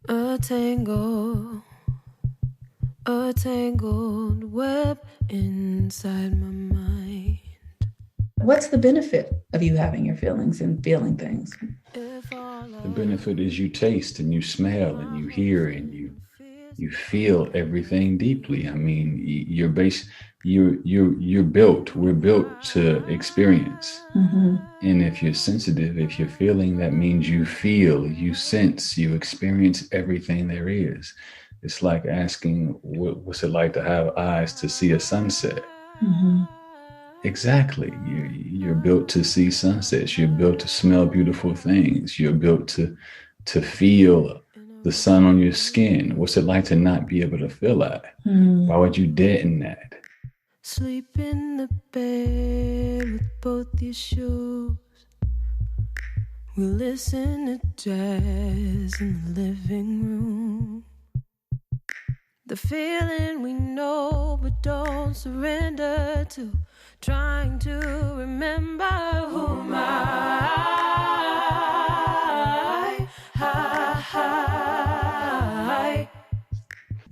A tangled web inside my mind. What's the benefit of you having your feelings and feeling things? The benefit is you taste and you smell and you hear and you feel everything deeply. I mean, you're built. We're built to experience. Mm-hmm. And if you're sensitive, if you're feeling, that means you feel, you sense, you experience everything there is. It's like asking, what's it like to have eyes to see a sunset? Mm-hmm. Exactly. You're built to see sunsets. You're built to smell beautiful things. You're built to feel the sun on your skin. What's it like to not be able to feel that? Why would you deaden that? Sleep in the bed with both your shoes. We listen to jazz in the living room. The feeling we know but don't surrender to. Trying to remember who am I.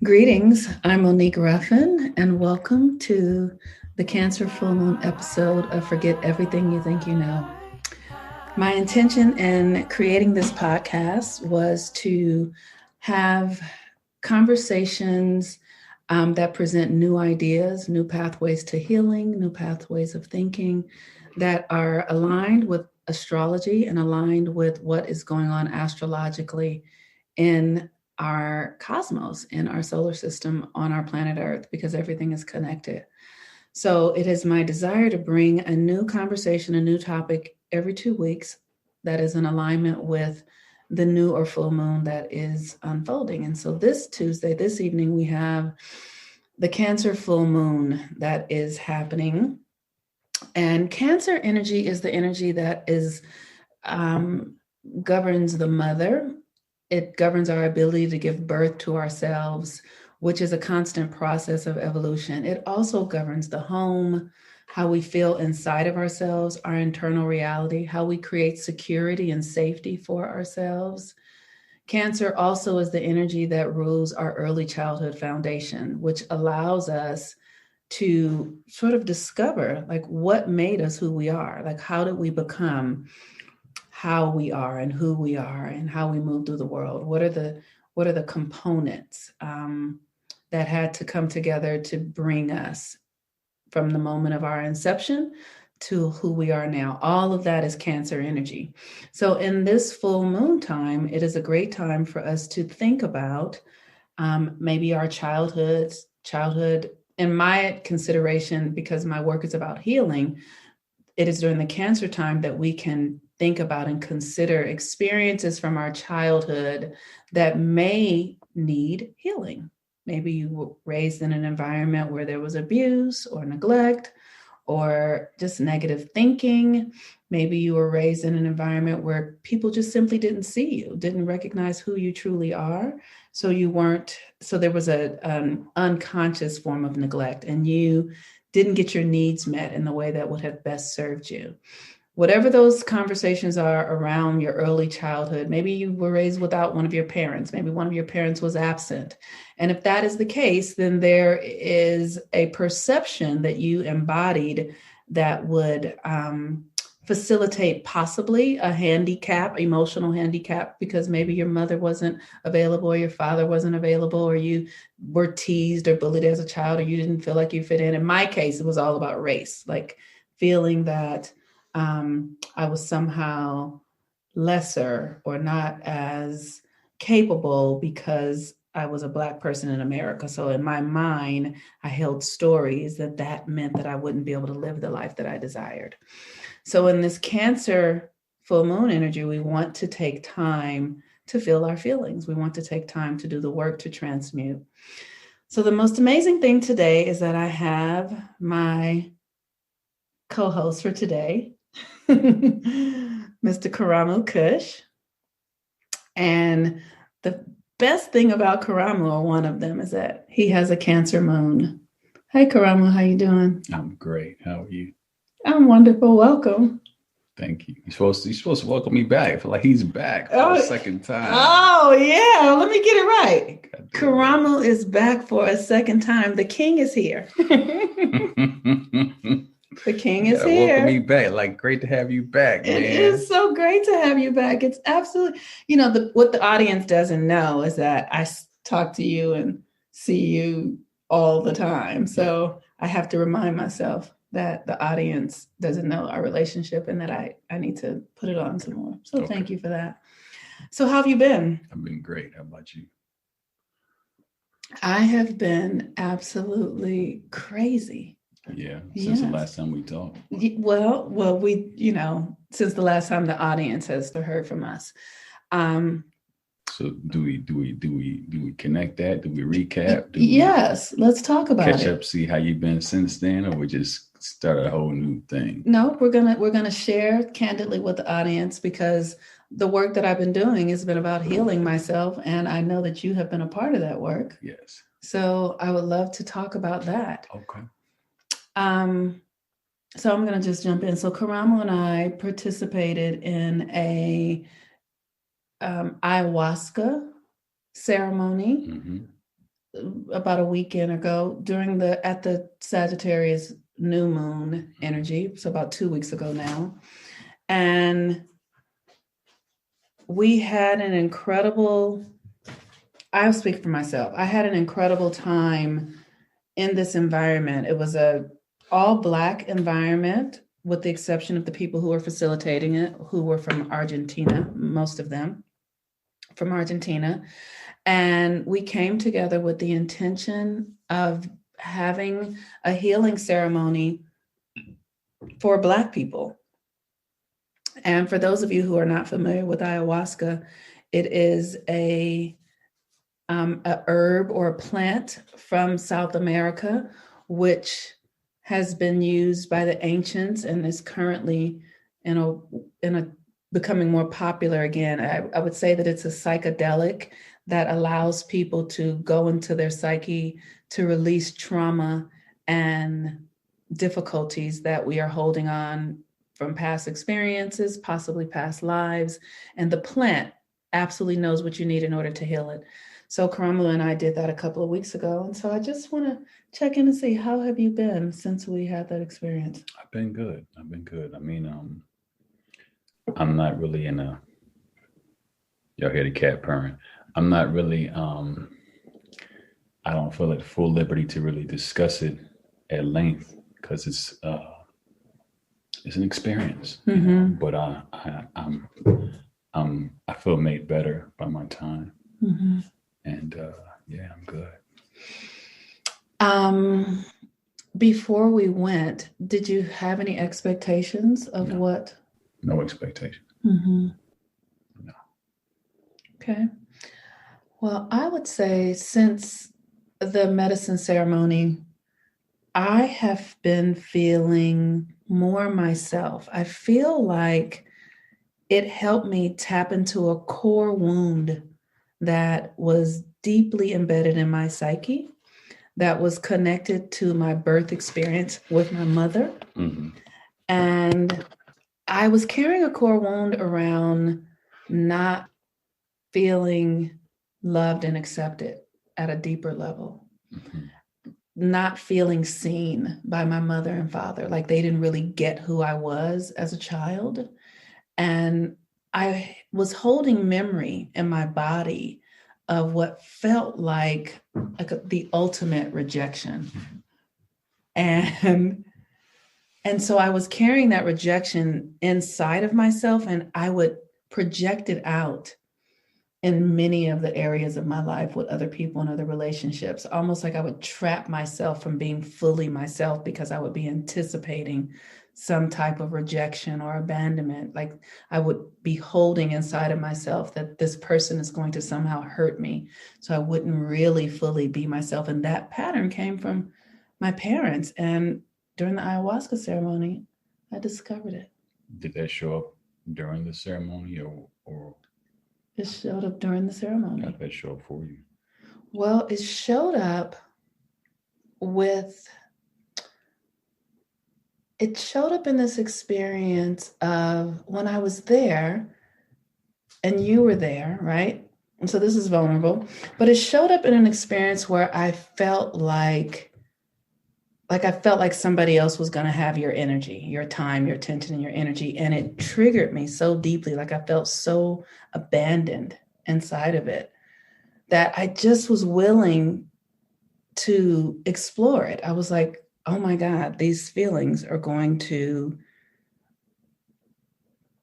Greetings, I'm Monique Ruffin, and welcome to the Cancer Full Moon episode of Forget Everything You Think You Know. My intention in creating this podcast was to have conversations that present new ideas, new pathways to healing, new pathways of thinking that are aligned with astrology and aligned with what is going on astrologically in our cosmos, in our solar system, on our planet Earth, because everything is connected. So it is my desire to bring a new conversation, a new topic every 2 weeks that is in alignment with the new or full moon that is unfolding. And so this Tuesday, this evening, we have the Cancer full moon that is happening. And Cancer energy is the energy that is governs the mother. It governs our ability to give birth to ourselves, which is a constant process of evolution. It also governs the home, how we feel inside of ourselves, our internal reality, how we create security and safety for ourselves. Cancer also is the energy that rules our early childhood foundation, which allows us to sort of discover like what made us who we are, like how did we become how we are and who we are and how we move through the world. What are the components that had to come together to bring us from the moment of our inception to who we are now? All of that is Cancer energy. So in this full moon time, it is a great time for us to think about maybe our childhood. In my consideration, because my work is about healing, it is during the Cancer time that we can think about and consider experiences from our childhood that may need healing. Maybe you were raised in an environment where there was abuse or neglect or just negative thinking. Maybe you were raised in an environment where people just simply didn't see you, didn't recognize who you truly are. So there was an unconscious form of neglect, and you didn't get your needs met in the way that would have best served you. Whatever those conversations are around your early childhood, maybe you were raised without one of your parents, maybe one of your parents was absent. And if that is the case, then there is a perception that you embodied that would facilitate possibly a handicap, emotional handicap, because maybe your mother wasn't available or your father wasn't available, or you were teased or bullied as a child, or you didn't feel like you fit in. In my case, it was all about race, like feeling that I was somehow lesser or not as capable because I was a Black person in America. So in my mind, I held stories that meant that I wouldn't be able to live the life that I desired. So in this Cancer full moon energy, we want to take time to feel our feelings. We want to take time to do the work to transmute. So the most amazing thing today is that I have my co-host for today, Mr. Karamu Kush. And the best thing about Karamu, or one of them, is that he has a Cancer moon. Hey, Karamu, how you doing? I'm great. How are you? I'm wonderful. Welcome. Thank you. You're supposed to welcome me back. I feel like he's back for a second time. Oh yeah, let me get it right. Karamu is back for a second time. The king is here. The king is here. Welcome me back. Like, great to have you back, man. It is so great to have you back. It's absolutely, what the audience doesn't know is that I talk to you and see you all the time. So I have to remind myself that the audience doesn't know our relationship and that I need to put it on some more. So Thank you for that. So how have you been? I've been great. How about you? I have been absolutely crazy. Yeah, since the last time we talked. Well, we, since the last time the audience has heard from us. So do we connect that? Do we recap? Yes, let's talk about it. Catch up, see how you've been since then, or we just start a whole new thing? No, we're gonna share candidly with the audience, because the work that I've been doing has been about healing myself, and I know that you have been a part of that work. Yes. So I would love to talk about that. Okay. So I'm gonna just jump in. So Karamu and I participated in a ayahuasca ceremony about a weekend ago at the Sagittarius new moon energy. So about 2 weeks ago now. And we had an incredible, I'll speak for myself. I had an incredible time in this environment. It was a all Black environment, with the exception of the people who were facilitating it, who were from Argentina, most of them from Argentina. And we came together with the intention of having a healing ceremony for Black people. And for those of you who are not familiar with ayahuasca, it is a herb or a plant from South America, which has been used by the ancients and is currently in a becoming more popular again. I would say that it's a psychedelic that allows people to go into their psyche to release trauma and difficulties that we are holding on from past experiences, possibly past lives. And the plant absolutely knows what you need in order to heal it. So Karamu and I did that a couple of weeks ago. And so I just want to check in and see, how have you been since we had that experience? I've been good. I mean, I'm not really y'all hear the cat purring. I'm not really, I don't feel at full liberty to really discuss it at length, because it's an experience, but I feel made better by my time. And yeah, I'm good. Before we went, did you have any expectations of what? No expectations. No. Okay. Well, I would say since the medicine ceremony, I have been feeling more myself. I feel like it helped me tap into a core wound that was deeply embedded in my psyche, that was connected to my birth experience with my mother. Mm-hmm. And I was carrying a core wound around not feeling loved and accepted at a deeper level, Mm-hmm. not feeling seen by my mother and father, like they didn't really get who I was as a child. And I was holding memory in my body of what felt like the ultimate rejection. And so I was carrying that rejection inside of myself, and I would project it out in many of the areas of my life with other people and other relationships, almost like I would trap myself from being fully myself because I would be anticipating some type of rejection or abandonment. Like I would be holding inside of myself that this person is going to somehow hurt me. So I wouldn't really fully be myself. And that pattern came from my parents. And during the ayahuasca ceremony, I discovered it. Did that show up during the ceremony or? It showed up during the ceremony. How did that show up for you? Well, it showed up with it showed up in this experience of when I was there and you were there, right? And so this is vulnerable, but it showed up in an experience where I felt like I felt like somebody else was going to have your energy, your time, your attention, and your energy. And it triggered me so deeply. Like I felt so abandoned inside of it that I just was willing to explore it. I was like, oh my God, these feelings are going to,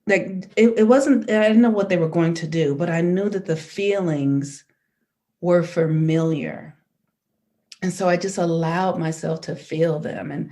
like, it wasn't, I didn't know what they were going to do, but I knew that the feelings were familiar. And so I just allowed myself to feel them. And,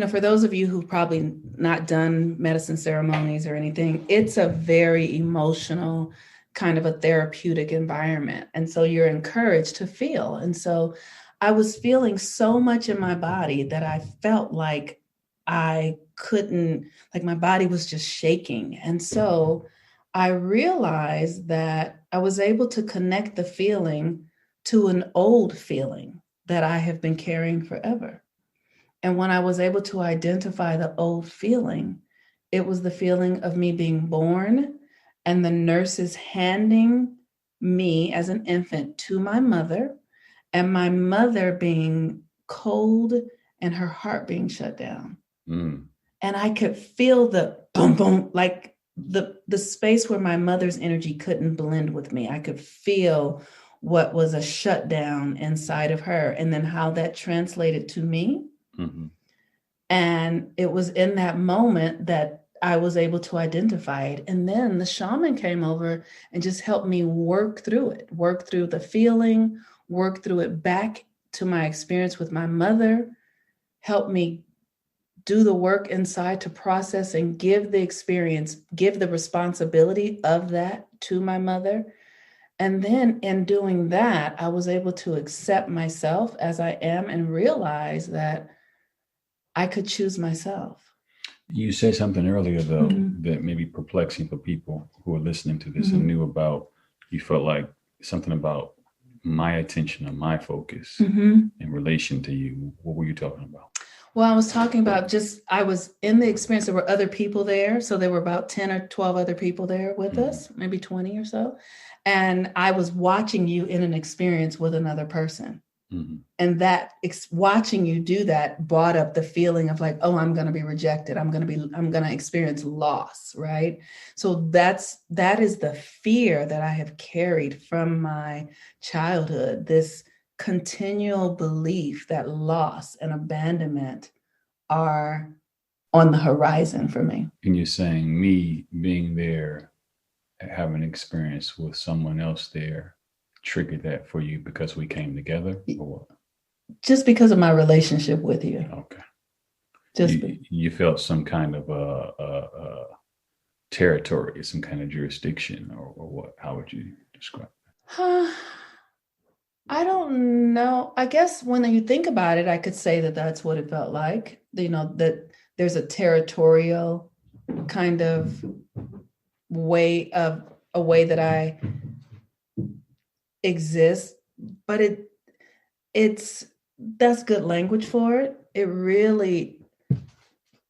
for those of you who've probably not done medicine ceremonies or anything, it's a very emotional kind of a therapeutic environment. And so you're encouraged to feel. And so I was feeling so much in my body that I felt like I couldn't, like my body was just shaking. And so I realized that I was able to connect the feeling to an old feeling that I have been carrying forever. And when I was able to identify the old feeling, it was the feeling of me being born and the nurses handing me as an infant to my mother, and my mother being cold and her heart being shut down. And I could feel the boom, boom, like the space where my mother's energy couldn't blend with me. I could feel what was a shutdown inside of her, and then how that translated to me. Mm-hmm. And it was in that moment that I was able to identify it. And then the shaman came over and just helped me work through it, work through the feeling, work through it back to my experience with my mother, help me do the work inside to process and give the experience, give the responsibility of that to my mother. And then in doing that, I was able to accept myself as I am and realize that I could choose myself. You said something earlier, though, that may be perplexing for people who are listening to this and knew about, you felt like something about my attention or my focus in relation to you. What were you talking about? Well, I was talking about I was in the experience. There were other people there. So there were about 10 or 12 other people there with us, maybe 20 or so. And I was watching you in an experience with another person. And that watching you do that brought up the feeling of like, oh, I'm going to be rejected. I'm going to experience loss. Right. So that is the fear that I have carried from my childhood, this continual belief that loss and abandonment are on the horizon for me. And you're saying me being there, having experience with someone else there, triggered that for you because we came together, or what? Just because of my relationship with you. Okay. You felt some kind of territory, some kind of jurisdiction, or what? How would you describe it? I don't know. I guess when you think about it, I could say that that's what it felt like. That there's a territorial kind of way that I exist, but that's good language for it.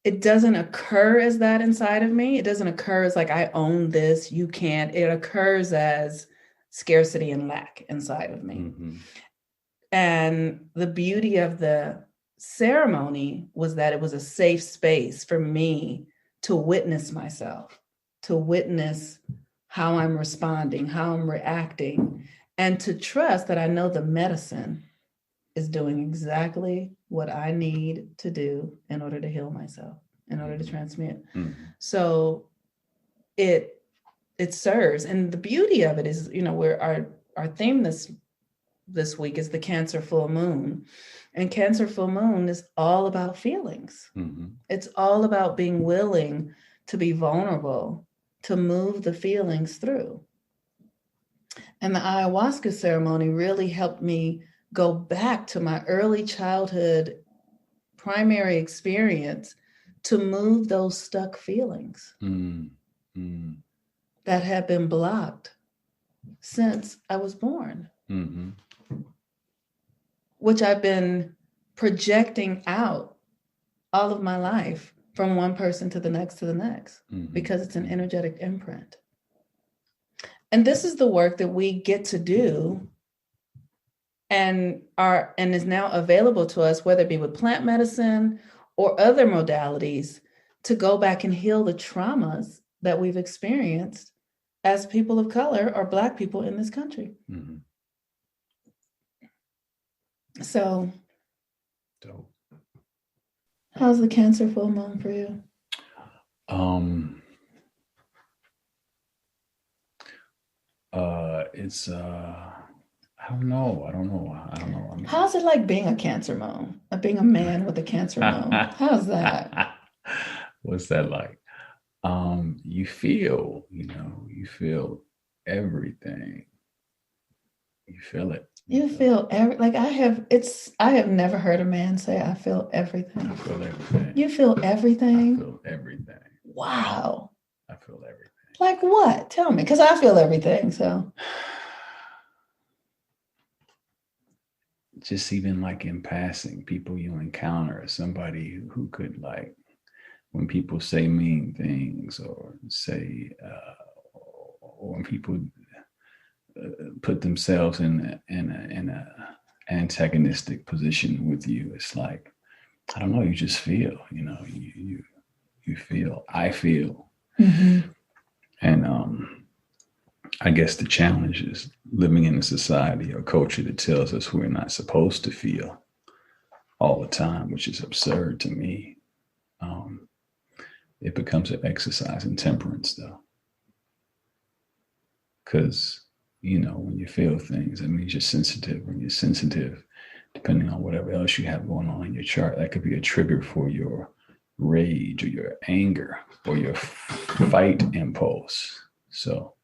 It doesn't occur as that inside of me. It doesn't occur as like, I own this, you can't. It occurs as scarcity and lack inside of me. And the beauty of the ceremony was that it was a safe space for me to witness myself, to witness how I'm responding, how I'm reacting, and to trust that I know the medicine is doing exactly what I need to do in order to heal myself, in order to transmit. So it serves. And the beauty of it is, where our theme this week is the Cancer full moon. And Cancer full moon is all about feelings. It's all about being willing to be vulnerable, to move the feelings through. And the ayahuasca ceremony really helped me go back to my early childhood primary experience to move those stuck feelings that have been blocked since I was born, which I've been projecting out all of my life from one person to the next Mm-hmm. because it's an energetic imprint. And this is the work that we get to do and is now available to us, whether it be with plant medicine or other modalities, to go back and heal the traumas that we've experienced as people of color or Black people in this country. Mm-hmm. So, Dope. How's the Cancer full moon for you? It's I don't know. How's it like being a Cancer moon? Being a man with a Cancer moon? How's that? What's that like? You feel everything. You feel it. You feel like I have never heard a man say I feel everything. I feel everything. You feel everything? I feel everything. Wow. I feel everything. Like what? Tell me, because I feel everything. So just even like in passing, people you encounter, somebody who could, like, when people say mean things or say or when people put themselves in a antagonistic position with you, it's like, I don't know, you just feel, you feel, I feel. Mm-hmm. And I guess the challenge is living in a society or culture that tells us we're not supposed to feel all the time, which is absurd to me. It becomes an exercise in temperance, though. Because, when you feel things, that means you're sensitive. When you're sensitive, depending on whatever else you have going on in your chart, that could be a trigger for your rage or your anger or your fight impulse. So,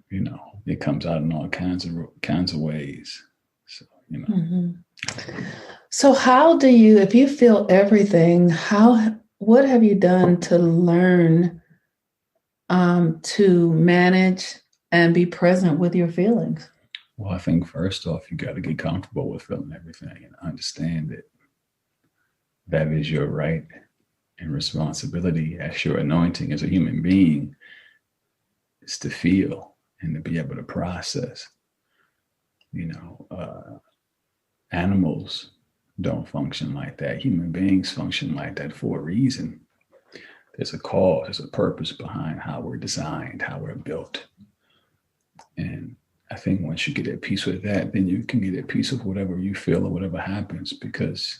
it comes out in all kinds of ways. So, Mm-hmm. So how do you, if you feel everything, what have you done to learn to manage and be present with your feelings? Well, I think first off, you got to get comfortable with feeling everything and understand that that is your right and responsibility as your anointing as a human being, is to feel and to be able to process. Animals don't function like that. Human beings function like that for a reason. There's a cause, there's a purpose behind how we're designed, how we're built. And I think once you get at peace with that, then you can get at peace with whatever you feel or whatever happens, because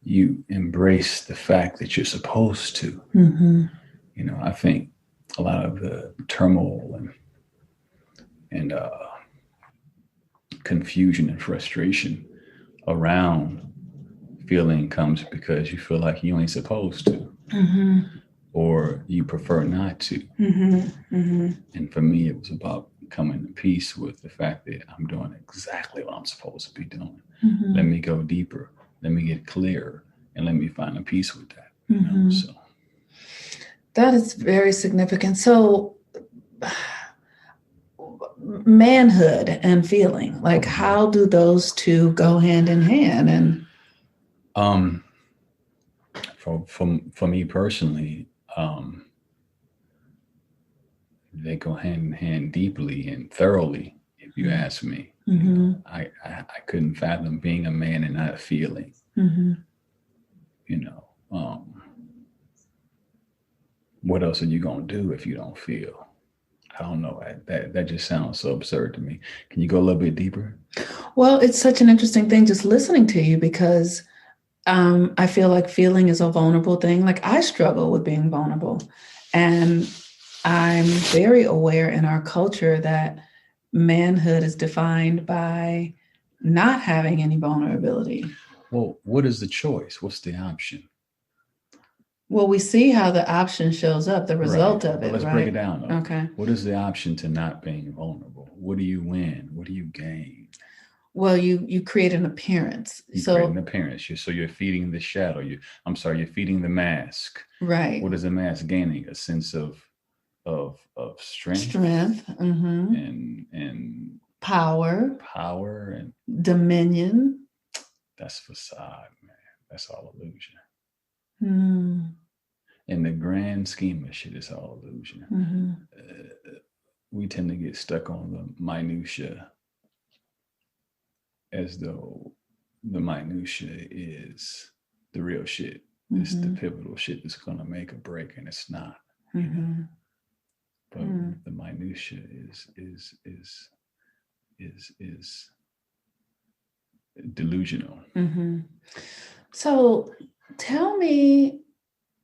you embrace the fact that you're supposed to. Mm-hmm. I think a lot of the turmoil and confusion and frustration around feeling comes because you feel like you ain't supposed to. Mm-hmm. Or you prefer not to. Mm-hmm. Mm-hmm. And for me, it was about coming to peace with the fact that I'm doing exactly what I'm supposed to be doing. Mm-hmm. Let me go deeper. Let me get clearer, and let me find a peace with that. Mm-hmm. So that is very significant. So manhood and feeling, like, how do those two go hand in hand? And for me personally, they go hand in hand deeply and thoroughly, if you ask me. Mm-hmm. I couldn't fathom being a man and not feeling. Mm-hmm. What else are you gonna do if you don't feel? I don't know. That just sounds so absurd to me. Can you go a little bit deeper? Well, it's such an interesting thing just listening to you, because I feel like feeling is a vulnerable thing. Like, I struggle with being vulnerable, and I'm very aware in our culture that manhood is defined by not having any vulnerability. Well, what is the choice? What's the option? Well, we see how the option shows up, the result of it. Let's break it down, though. Okay. What is the option to not being vulnerable? What do you win? What do you gain? Well, you create an appearance. You create an appearance. So you're feeding the shadow. You're feeding the mask. Right. What is the mask gaining? A sense of strength. Strength. Mm-hmm. And power. Power and dominion. That's facade, man. That's all illusion. Mm. In the grand scheme of shit, it's all illusion. Mm-hmm. We tend to get stuck on the minutia as though the minutia is the real shit. It's the pivotal shit that's going to make a break, and it's not. You know? But the minutia is delusional. So tell me,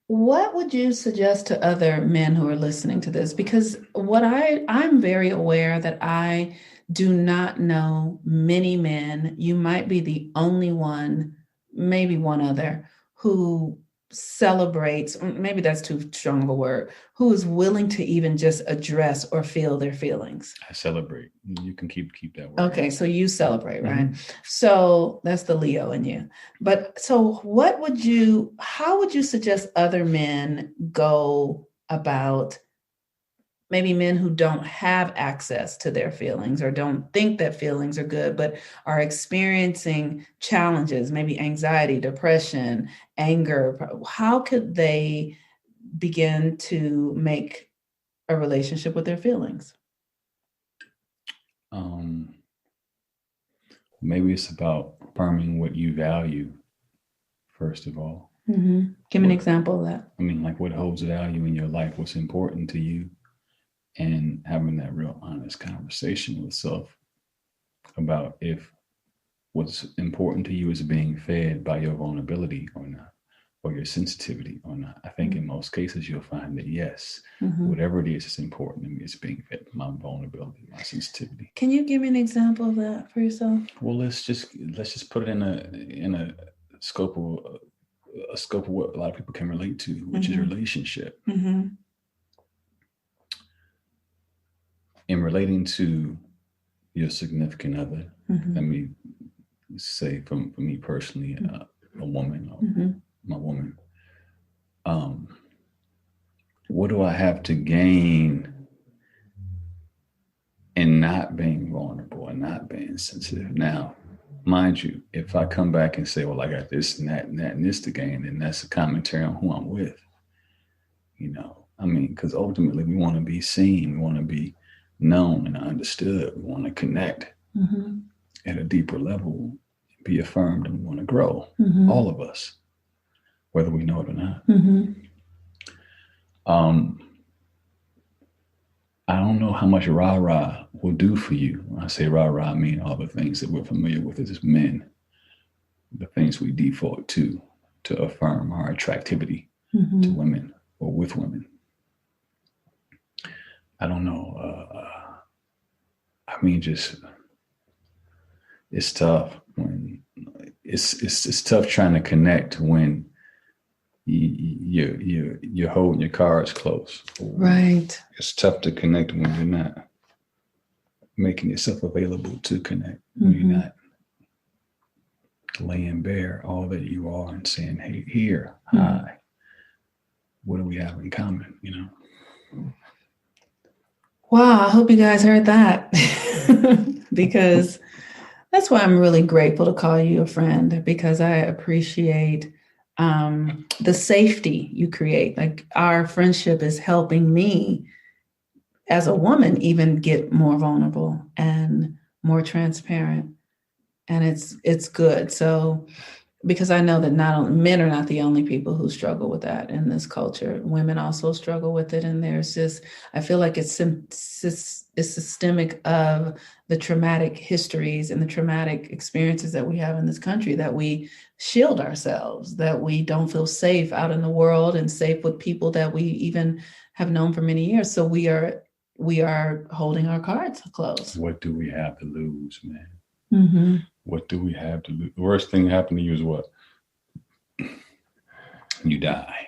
what would you suggest to other men who are listening to this? Because I'm very aware that I do not know many men. You might be the only one, maybe one other, who celebrates, maybe that's too strong of a word, who is willing to even just address or feel their feelings. I celebrate. You can keep that word. Okay, so you celebrate, right? So that's the Leo in you. But so how would you suggest other men go about, maybe men who don't have access to their feelings or don't think that feelings are good, but are experiencing challenges, maybe anxiety, depression, anger? How could they begin to make a relationship with their feelings? Maybe it's about affirming what you value, first of all. Give me an example of that. I mean, like, what holds value in your life, what's important to you, and having that real honest conversation with self about if what's important to you is being fed by your vulnerability or not, or your sensitivity or not. I think in most cases you'll find that yes, whatever it is, it's important to me. It's being fed by my vulnerability, my sensitivity. Can you give me an example of that for yourself? Well, let's just put it in a scope of what a lot of people can relate to, which is relationship. In relating to your significant other, let me say, for me personally, a woman, or my woman, what do I have to gain in not being vulnerable and not being sensitive? Now, mind you, if I come back and say, well, I got this and that and that and this to gain, then that's a commentary on who I'm with. You know, I mean, because ultimately we want to be seen, we want to be known and understood, we want to connect at a deeper level, be affirmed, and we want to grow, all of us, whether we know it or not. I don't know how much rah-rah will do for you. When I say rah-rah, I mean all the things that we're familiar with as men, the things we default to affirm our attractivity to women or with women. I don't know. I mean, just, it's tough when it's tough trying to connect when you're holding your cards close. Right. It's tough to connect when you're not making yourself available to connect, when you're not laying bare all that you are and saying, hey, here, hi, what do we have in common, you know? Wow, I hope you guys heard that. Because that's why I'm really grateful to call you a friend, because I appreciate the safety you create. Like, our friendship is helping me as a woman even get more vulnerable and more transparent. And it's good. So, because I know that not only men are not the only people who struggle with that in this culture. Women also struggle with it. And there's just, I feel like it's systemic of the traumatic histories and the traumatic experiences that we have in this country, that we shield ourselves, that we don't feel safe out in the world and safe with people that we even have known for many years. So we are holding our cards close. What do we have to lose, man? What do we have to lose? The worst thing that happened to you is what? You die.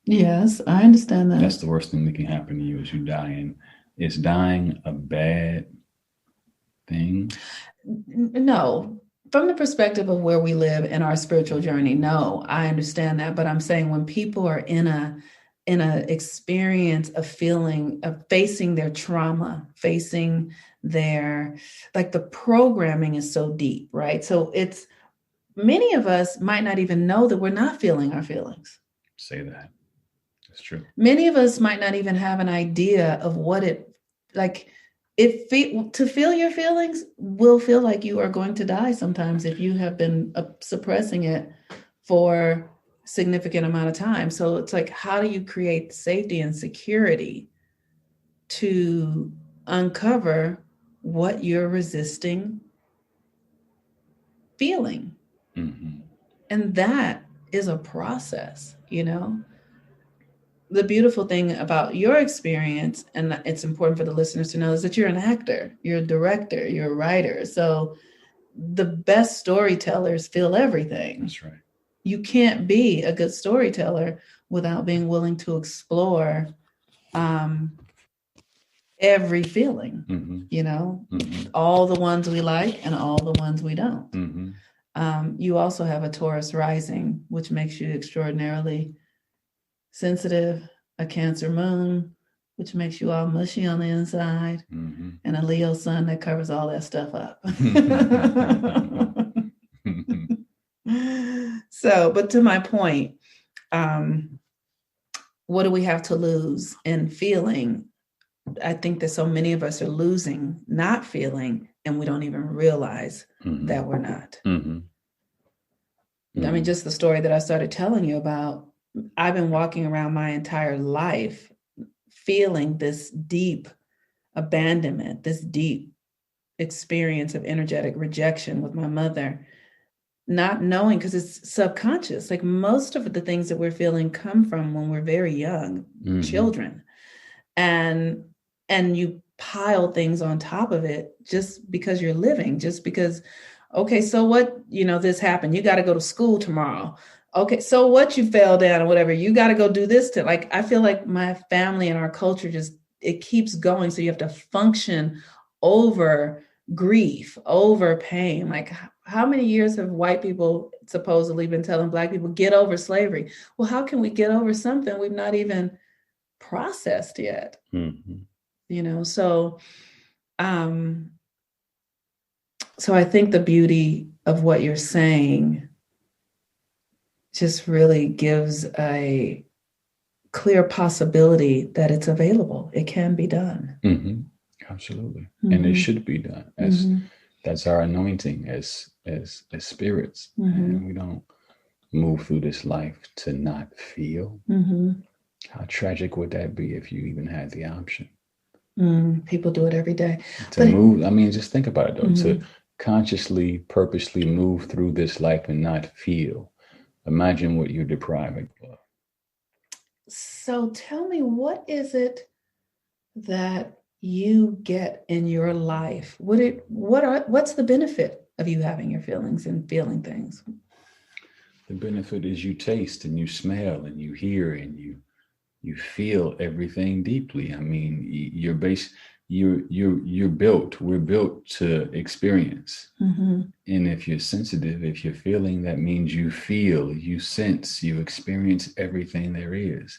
Yes, I understand that. That's the worst thing that can happen to you, is you die. And is dying a bad thing? No. From the perspective of where we live in our spiritual journey, no, I understand that. But I'm saying, when people are in a experience of facing their trauma, facing their, like, the programming is so deep, right? So many of us might not even know that we're not feeling our feelings. Say that. That's true. Many of us might not even have an idea of what it, like, to feel your feelings will feel like you are going to die sometimes if you have been suppressing it for significant amount of time. So it's like, how do you create safety and security to uncover what you're resisting feeling? Mm-hmm. And that is a process, you know. The beautiful thing about your experience, and it's important for the listeners to know, is that you're an actor, you're a director, you're a writer. So the best storytellers feel everything. That's right. You can't be a good storyteller without being willing to explore every feeling, Mm-hmm. you know, Mm-hmm. all the ones we like and all the ones we don't. Mm-hmm. You also have a Taurus rising, which makes you extraordinarily sensitive, a Cancer moon, which makes you all mushy on the inside, mm-hmm. and a Leo sun that covers all that stuff up. So, but to my point, what do we have to lose in feeling? I think that so many of us are losing not feeling, and we don't even realize mm-hmm. that we're not. Mm-hmm. I mean, just the story that I started telling you about, I've been walking around my entire life feeling this deep abandonment, this deep experience of energetic rejection with my mother, not knowing, because it's subconscious. Like most of the things that we're feeling come from when we're very young, mm-hmm. children. And you pile things on top of it just because you're living, just because, okay, so what, you know, this happened. You got to go to school tomorrow. Okay, so what, you fell down or whatever, you got to go do this to, like, I feel like my family and our culture just, it keeps going. So you have to function over grief, over pain. Like, how many years have white people supposedly been telling Black people, get over slavery? Well, how can we get over something we've not even processed yet? Mm-hmm. You know, so so I think the beauty of what you're saying just really gives a clear possibility that it's available. It can be done. Mm-hmm. Absolutely. Mm-hmm. And it should be done. As Mm-hmm. That's our anointing as spirits. Mm-hmm. And we don't move through this life to not feel. Mm-hmm. How tragic would that be if you even had the option? People do it every day. To move, I mean, just think about it though. Mm-hmm. To consciously, purposely move through this life and not feel. Imagine what you're depriving of. So tell me, what is it that you get in your life? What's the benefit of you having your feelings and feeling things? The benefit is you taste and you smell and you hear and you feel everything deeply. I mean, we're built to experience. Mm-hmm. And if you're sensitive, if you're feeling, that means you feel, you sense, you experience everything there is.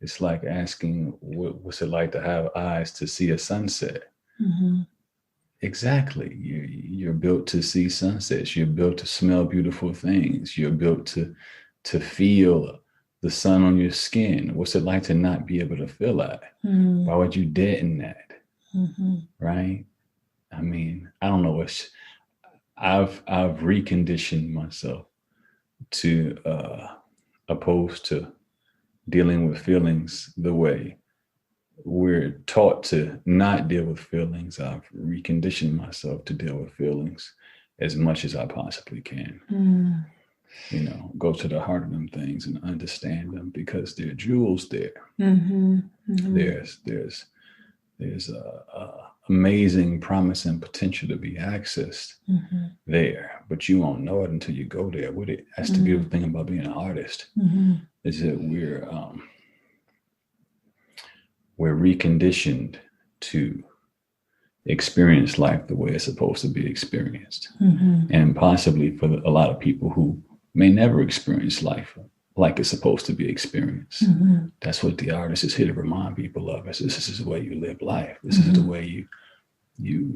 It's like asking, what's it like to have eyes to see a sunset? Mm-hmm. Exactly. You're built to see sunsets. You're built to smell beautiful things. You're built to feel the sun on your skin. What's it like to not be able to feel that? Mm-hmm. Why would you deaden that? Mm-hmm. Right? I mean, I don't know. I've reconditioned myself to opposed to dealing with feelings the way we're taught to not deal with feelings. I've reconditioned myself to deal with feelings as much as I possibly can. Mm. You know, go to the heart of them things and understand them, because there are jewels there. Mm-hmm. Mm-hmm. There's a amazing promise and potential to be accessed Mm-hmm. there, but you won't know it until you go there with it. That's the beautiful thing about being an artist, is that we're reconditioned to experience life the way it's supposed to be experienced. And possibly for a lot of people who may never experience life like it's supposed to be experienced. That's what the artist is here to remind people of. This is the way you live life. This is the way you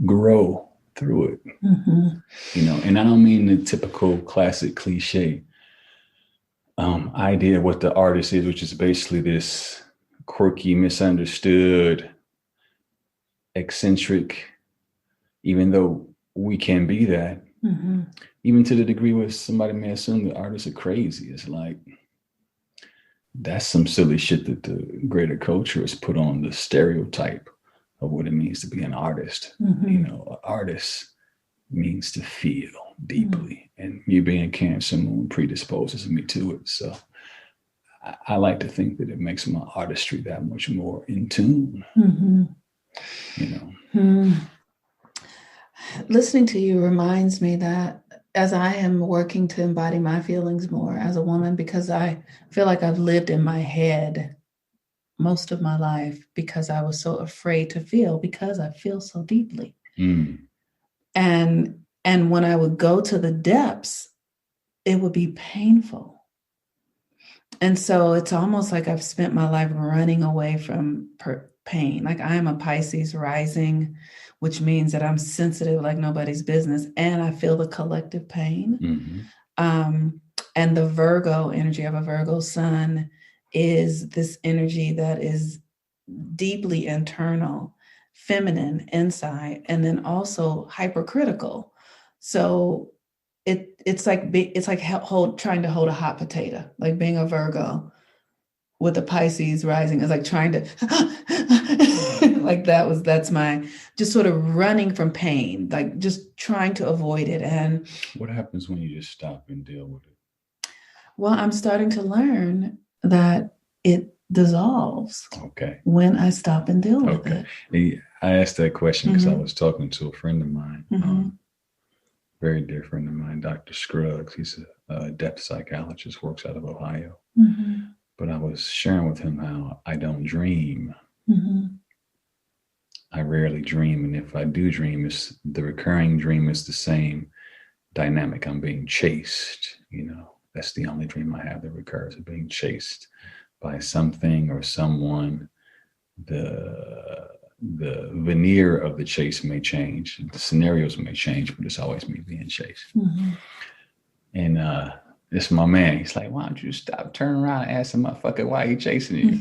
grow through it. You know, And I don't mean the typical classic cliche idea of what the artist is, which is basically this quirky, misunderstood, eccentric, even though we can be that, even to the degree where somebody may assume the artists are crazy. It's like, that's some silly shit that the greater culture has put on the stereotype of what it means to be an artist. You know, an artist means to feel deeply, and me being Cancer Moon predisposes me to it. So I like to think that it makes my artistry that much more in tune. You know, listening to you reminds me that as I am working to embody my feelings more as a woman, because I feel like I've lived in my head most of my life because I was so afraid to feel, because I feel so deeply. And when I would go to the depths, it would be painful. And so it's almost like I've spent my life running away from pain. Like, I am a Pisces rising, which means that I'm sensitive like nobody's business, and I feel the collective pain. And the Virgo energy of a Virgo sun is this energy that is deeply internal, feminine inside, and then also hypercritical. So it's like trying to hold a hot potato, like being a Virgo with a Pisces rising is like trying to like that's my just sort of running from pain, like just trying to avoid it. And what happens when you just stop and deal with it? Well, I'm starting to learn that it dissolves when I stop and deal with it. I asked that question because I was talking to a friend of mine, very dear friend of mine, Dr. Scruggs. He's a depth psychologist, works out of Ohio. But I was sharing with him how I don't dream. I rarely dream. And if I do dream, the recurring dream is the same dynamic. I'm being chased, you know. That's the only dream I have that recurs, of being chased by something or someone. The veneer of the chase may change. The scenarios may change, but it's always me being chased. And this is my man. He's like, why don't you stop, turn around and ask the motherfucker why he chasing you?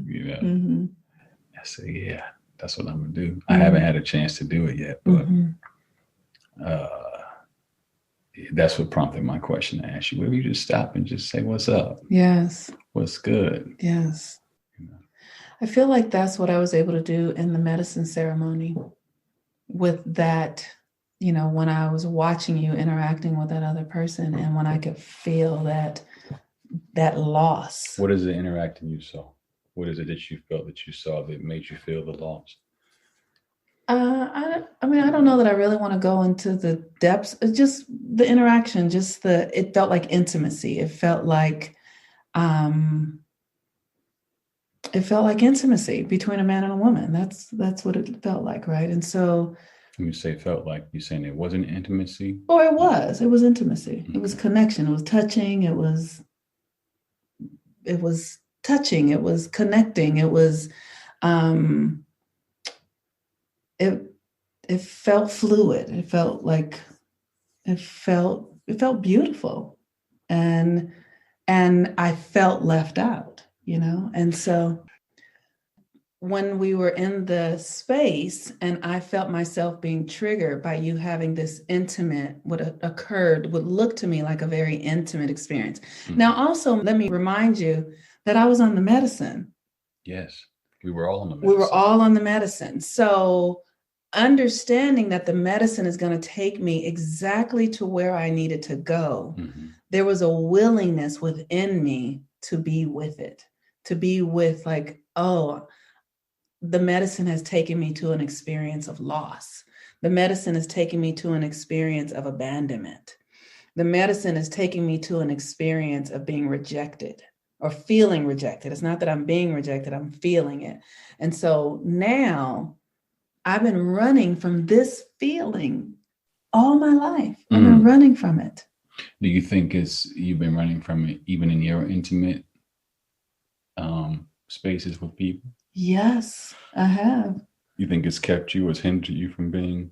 You know? I said, yeah, that's what I'm going to do. I haven't had a chance to do it yet, but that's what prompted my question to ask you. Will you just stop and just say, what's up? Yes. What's good? Yes. You know? I feel like that's what I was able to do in the medicine ceremony with that, you know, when I was watching you interacting with that other person, and when I could feel that loss. What is it interacting you saw? What is it that you felt that you saw that made you feel the loss? I mean, I don't know that I really want to go into the depths. It's just the interaction, it felt like intimacy. It felt like intimacy between a man and a woman. That's what it felt like, right? And so when you say felt like, you're saying it wasn't intimacy? Oh, it was intimacy. It was connection. It was touching. It was touching. It was connecting. It was it felt fluid. It felt like it felt beautiful, and I felt left out, you know. And so when we were in the space and I felt myself being triggered by you having this intimate, what occurred would look to me like a very intimate experience. Now, also, let me remind you that I was on the medicine. Yes, we were all on the medicine. We were all on the medicine. So understanding that the medicine is going to take me exactly to where I needed to go, there was a willingness within me to be with it, to be with like, oh, the medicine has taken me to an experience of loss. The medicine is taking me to an experience of abandonment. The medicine is taking me to an experience of being rejected or feeling rejected. It's not that I'm being rejected, I'm feeling it. And so now I've been running from this feeling all my life. I've been running from it. Do you think you've been running from it even in your intimate spaces with people? Yes, I have. You think it's kept you, it's hindered you from being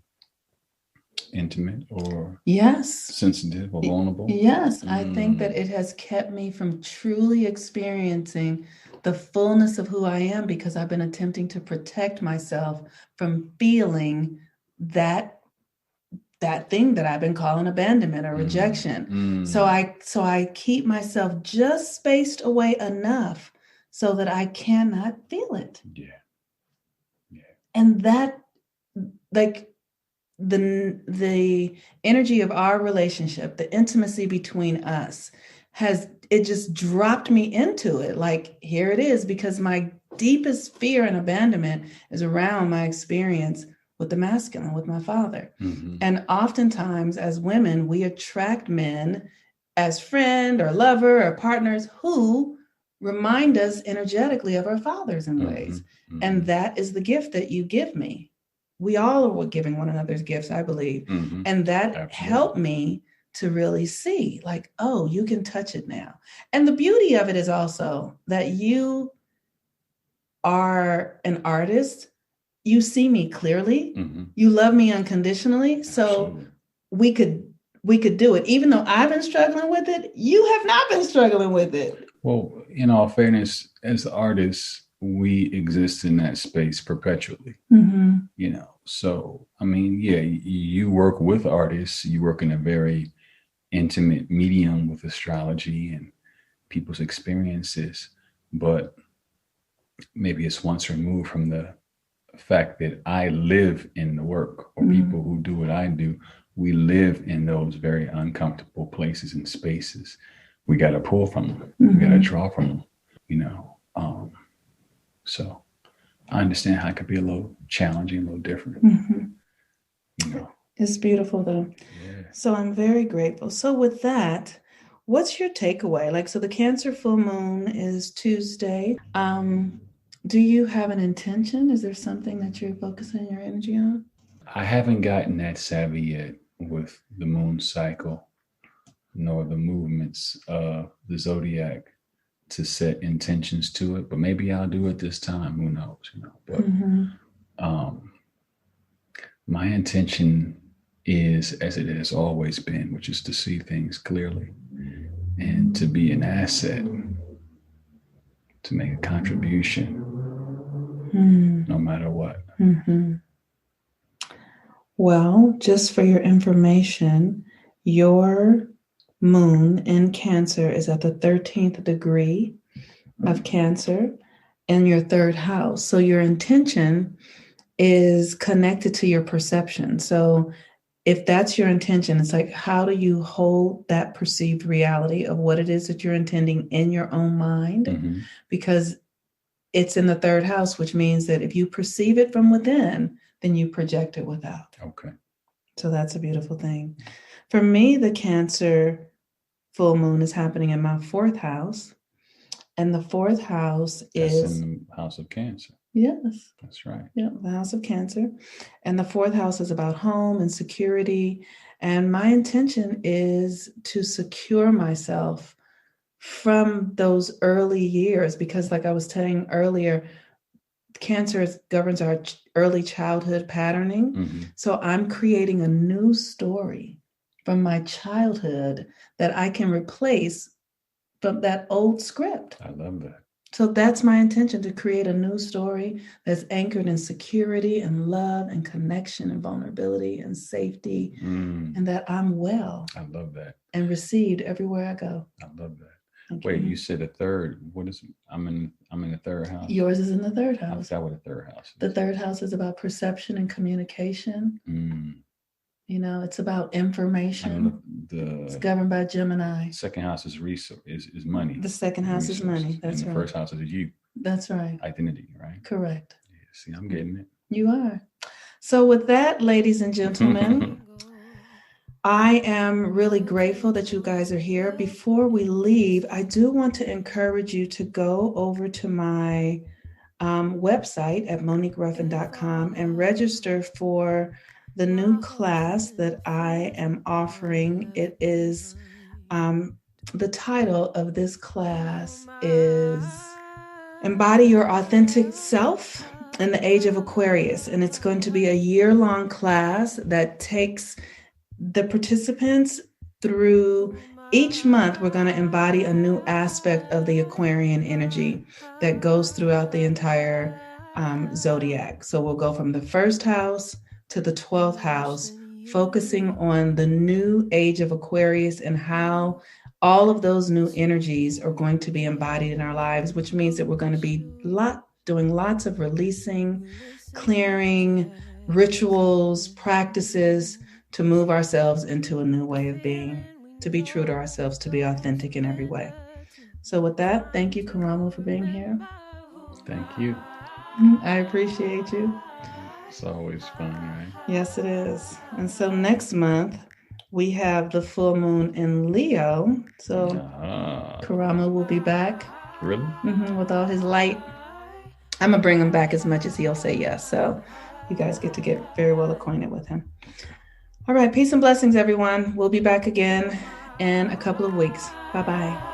intimate or Yes. sensitive or vulnerable? Yes, I think that it has kept me from truly experiencing the fullness of who I am because I've been attempting to protect myself from feeling that thing that I've been calling abandonment or rejection. So I keep myself just spaced away enough so that I cannot feel it. Yeah. And that, like, the energy of our relationship, the intimacy between us it just dropped me into it. Like, here it is, because my deepest fear and abandonment is around my experience with the masculine, with my father. And oftentimes as women, we attract men as friend or lover or partners who remind us energetically of our fathers in ways. And that is the gift that you give me. We all are giving one another's gifts, I believe. And that helped me to really see, like, oh, you can touch it now. And the beauty of it is also that you are an artist. You see me clearly. You love me unconditionally. So we could do it. Even though I've been struggling with it, you have not been struggling with it. Well, in all fairness, as artists, we exist in that space perpetually, you know. So, I mean, yeah, you work with artists, you work in a very intimate medium with astrology and people's experiences, but maybe it's once removed from the fact that I live in the work, or people who do what I do, we live in those very uncomfortable places and spaces. We got to pull from them. We got to draw from them, you know. So I understand how it could be a little challenging, a little different. You know. It's beautiful though. Yeah. So I'm very grateful. So with that, what's your takeaway? Like, so the Cancer full moon is Tuesday. Do you have an intention? Is there something that you're focusing your energy on? I haven't gotten that savvy yet with the moon cycle, nor the movements of the zodiac to set intentions to it, but maybe I'll do it this time. Who knows, you know? But my intention is, as it has always been, which is to see things clearly and to be an asset, to make a contribution, no matter what. Well, just for your information, your moon in Cancer is at the 13th degree of Cancer in your third house. So your intention is connected to your perception. So if that's your intention, it's like, how do you hold that perceived reality of what it is that you're intending in your own mind? Because it's in the third house, which means that if you perceive it from within, then you project it without. Okay. So that's a beautiful thing. For me, the Cancer full moon is happening in my fourth house. And the fourth house is... That's in the house of Cancer. Yes. That's right. Yeah, the house of Cancer. And the fourth house is about home and security. And my intention is to secure myself from those early years, because like I was saying earlier, Cancer governs our early childhood patterning. So I'm creating a new story from my childhood that I can replace from that old script. I love that. So that's my intention, to create a new story that's anchored in security and love and connection and vulnerability and safety, and that I'm well. I love that. And received everywhere I go. I love that. Wait, you said a third. What is? I'm in the third house. Yours is in the third house. I forgot what the third house is. The third house is about perception and communication. You know, it's about information. It's governed by Gemini. Second house is resource, is money. The second house is money. That's right. And the first house is you. That's right. Identity, right? Correct. Yeah, see, I'm getting it. You are. So with that, ladies and gentlemen, I am really grateful that you guys are here. Before we leave, I do want to encourage you to go over to my website at moniqueruffin.com and register for the new class that I am offering. It is, the title of this class is Embody Your Authentic Self in the age of Aquarius. And it's going to be a year-long class that takes the participants through each month. We're going to embody a new aspect of the Aquarian energy that goes throughout the entire zodiac. So we'll go from the first house to the 12th house, focusing on the new age of Aquarius and how all of those new energies are going to be embodied in our lives, which means that we're going to be doing lots of releasing, clearing, rituals, practices to move ourselves into a new way of being, to be true to ourselves, to be authentic in every way. So with that, thank you, Karamu, for being here. Thank you. I appreciate you. It's always fun, right? Yes, it is. And so next month, we have the full moon in Leo. So Karamu will be back. Really? With all his light. I'm going to bring him back as much as he'll say yes. So you guys get to get very well acquainted with him. All right. Peace and blessings, everyone. We'll be back again in a couple of weeks. Bye-bye.